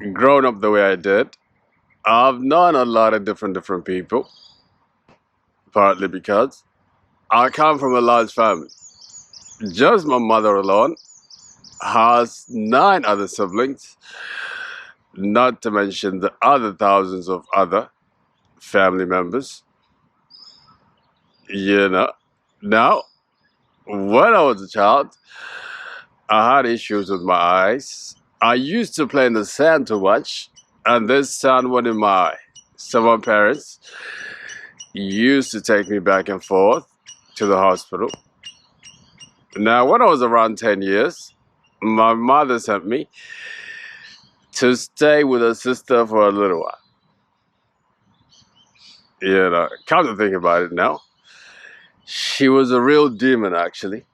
grown up the way I did, I've known a lot of different people, partly because I come from a large family. Just my mother alone has 9 other siblings, not to mention the other thousands of other family members. You know, now, when I was a child, I had issues with my eyes. I used to play in the sand too much, and this sand went in my eye. So my parents used to take me back and forth to the hospital. Now, when I was around 10 years, my mother sent me to stay with her sister for a little while. Come to think about it now, she was a real demon, actually.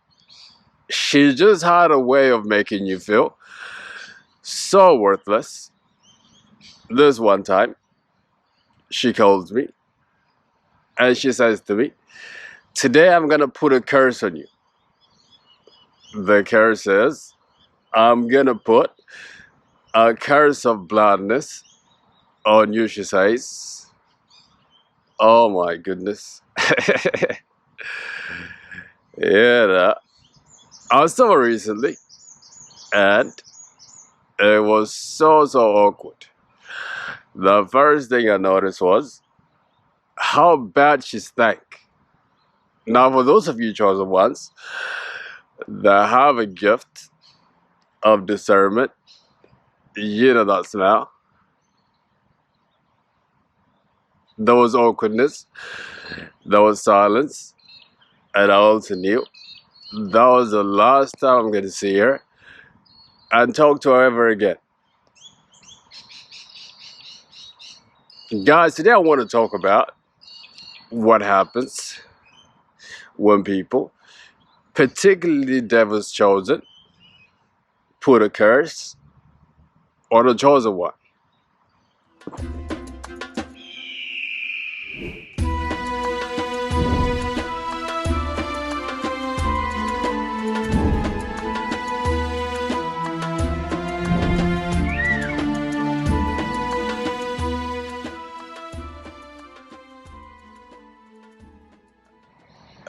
She just had a way of making you feel so worthless. This one time, she calls me and she says to me, "Today I'm going to put a curse on you." The curse is, I'm going to put a curse of blindness on you, she says. Oh my goodness. yeah, I saw her recently, and it was so awkward. The first thing I noticed was how bad she stank. Now, for those of you chosen ones that have a gift of discernment, you know that smell. There was awkwardness, there was silence, and I also knew that was the last time I'm going to see her and talk to her ever again. Guys, today I want to talk about what happens when people, particularly devil's chosen, put a curse on the chosen one.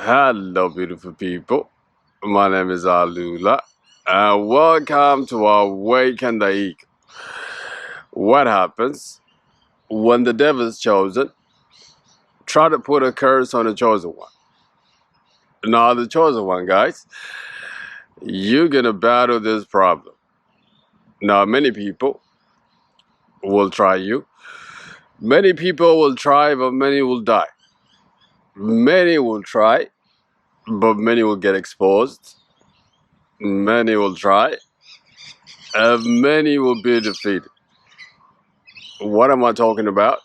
Hello, beautiful people. My name is Alula, and welcome to Awaken the Eagle. What happens when the devil's chosen try to put a curse on the chosen one? Now, the chosen one, guys, you're gonna battle this problem. Now, many people will try you. Many people will try, but many will die. Many will try, but many will get exposed. Many will try, and many will be defeated. What am I talking about?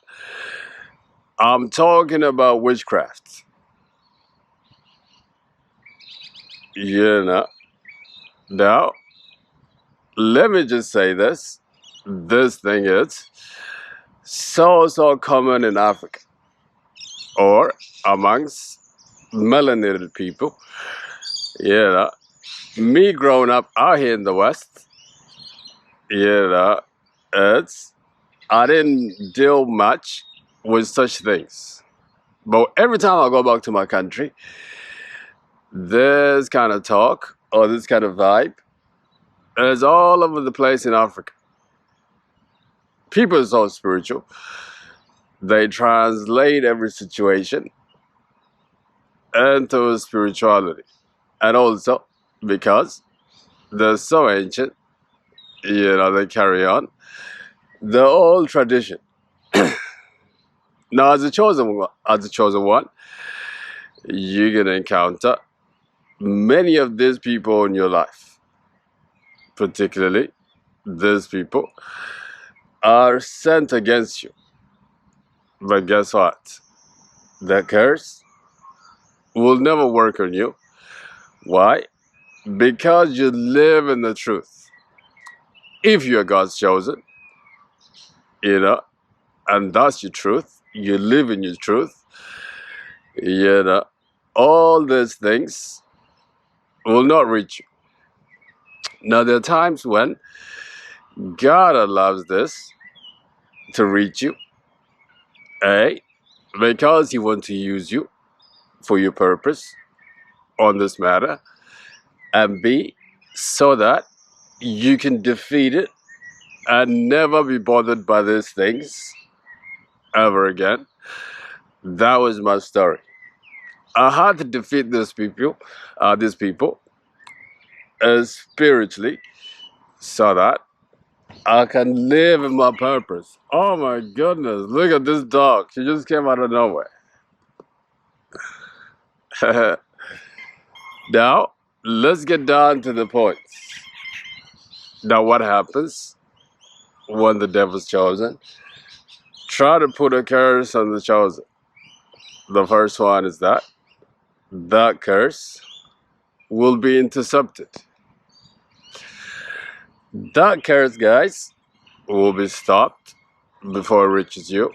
I'm talking about witchcraft. Now, let me just say this. This thing is so common in Africa, or amongst melanated people. Me growing up out here in the West, I didn't deal much with such things. But every time I go back to my country, this kind of talk or this kind of vibe is all over the place in Africa. People are so spiritual. They translate every situation into spirituality. And also, because they're so ancient, they carry on the old tradition. Now, as a chosen one, you're gonna encounter many of these people in your life. Particularly, these people are sent against you. But guess what? The curse will never work on you. Why? Because you live in the truth. If you're God's chosen, and that's your truth, you live in your truth, all these things will not reach you. Now, there are times when God allows this to reach you. A, because He wants to use you for your purpose on this matter. And B, so that you can defeat it and never be bothered by these things ever again. That was my story. I had to defeat these people spiritually, so that I can live in my purpose. Oh my goodness, look at this dog. She just came out of nowhere. Now, let's get down to the point. Now, what happens when the devil's chosen? Try to put a curse on the chosen. The first one is that curse will be intercepted. That curse, guys, will be stopped before it reaches you.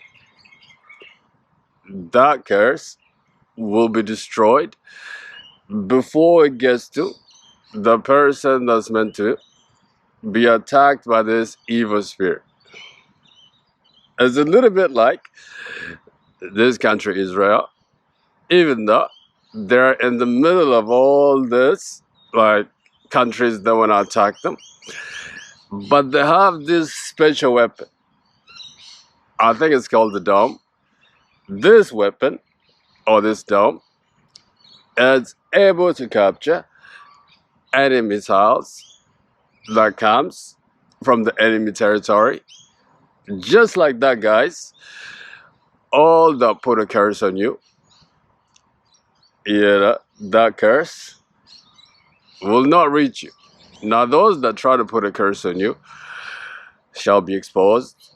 That curse will be destroyed before it gets to the person that's meant to be attacked by this evil spirit. It's a little bit like this country, Israel, even though they're in the middle of all this, like countries that want to attack them, but they have this special weapon. I think it's called the dome. This weapon, or this dome, is able to capture any missiles that comes from the enemy territory. Just like that, guys, all that put a curse on you, that curse will not reach you. Now, those that try to put a curse on you shall be exposed.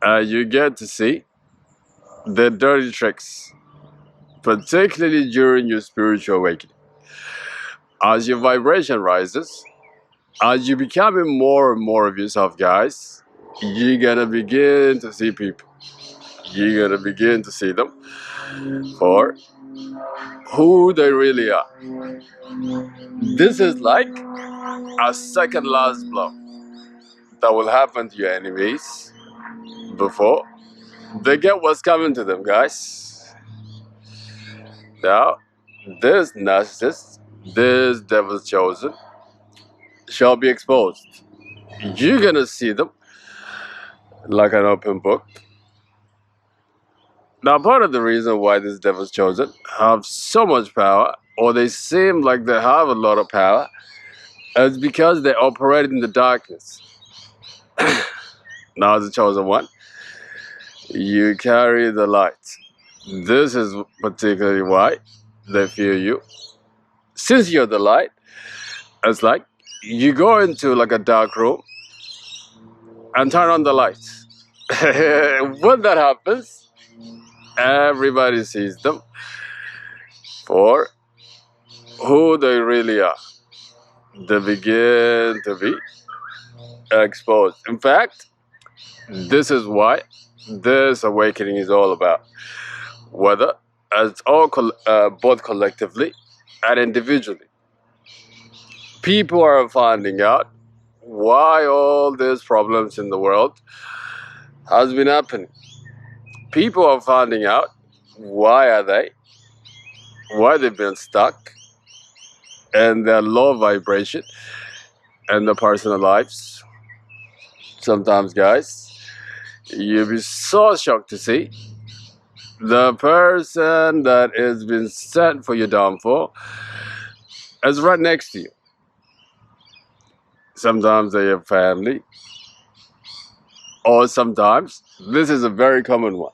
You get to see the dirty tricks, particularly during your spiritual awakening. As your vibration rises, as you becoming more and more of yourself, guys, you're gonna begin to see people. You're gonna begin to see them for who they really are. This is like a second last blow that will happen to your enemies before they get what's coming to them, guys. Now, this narcissist, this devil's chosen, shall be exposed. You're gonna see them like an open book. Now, part of the reason why this devil's chosen have so much power, or they seem like they have a lot of power, is because they operate in the darkness. Now, as the chosen one, you carry the light. This is particularly why they fear you. Since you're the light, it's like you go into like a dark room and turn on the lights. When that happens, everybody sees them for who they really are. They begin to be exposed. In fact, this is why this awakening is all about. Whether it's all both collectively and individually. People are finding out why all these problems in the world has been happening. People are finding out why they've been stuck in their low vibration in their personal lives. Sometimes, guys, you'll be so shocked to see the person that has been sent for your downfall is right next to you. Sometimes they're your family, or sometimes, this is a very common one,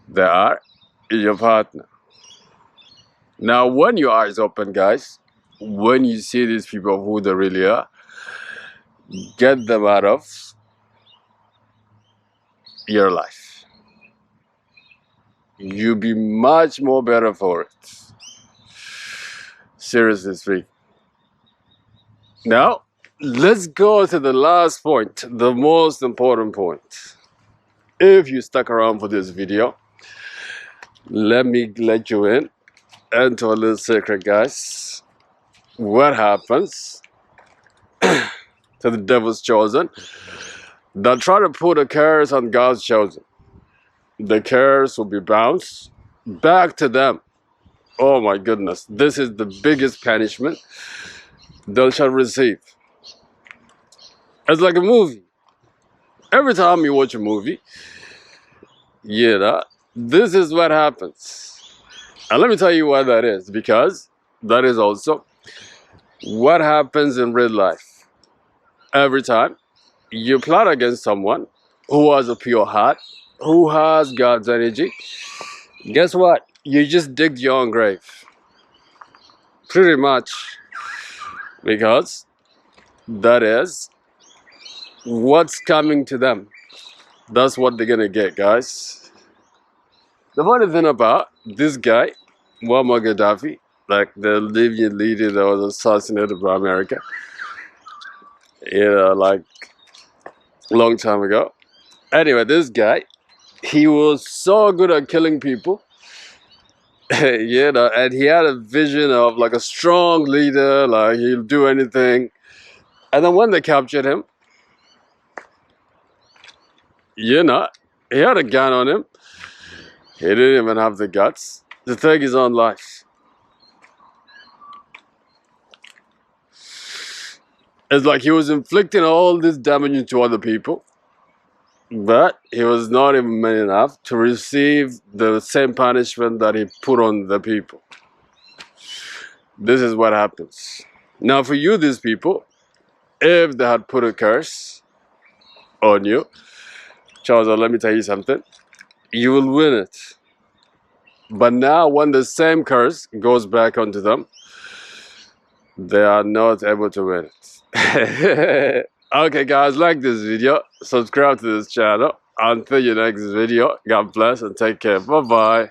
they are your partner. Now, when your eyes open, guys, when you see these people who they really are, get them out of your life. You'll be much more better for it. Seriously speaking. Now, let's go to the last point, the most important point. If you stuck around for this video, let me let you in into a little secret, guys. What happens to the devil's chosen, they'll try to put a curse on God's chosen. The curse will be bounced back to them. Oh my goodness, this is the biggest punishment they shall receive. It's like a movie. Every time you watch a movie, this is what happens. And let me tell you why that is, because that is also what happens in real life. Every time you plot against someone who has a pure heart, who has God's energy, guess what? You just dig your own grave. Pretty much. Because that is what's coming to them. That's what they're gonna get, guys. The funny thing about this guy, Muammar Gaddafi, like the Libyan leader that was assassinated by America, like a long time ago. Anyway, this guy, he was so good at killing people, and he had a vision of like a strong leader, like he'll do anything. And then when they captured him, he had a gun on him. He didn't even have the guts to take his own life. It's like he was inflicting all this damage to other people, but he was not even man enough to receive the same punishment that he put on the people. This is what happens. Now for you, these people, if they had put a curse on you, Charles, let me tell you something, you will win it. But now when the same curse goes back onto them, they are not able to win it. Okay guys, like this video, subscribe to this channel. Until your next video, God bless and take care. Bye bye.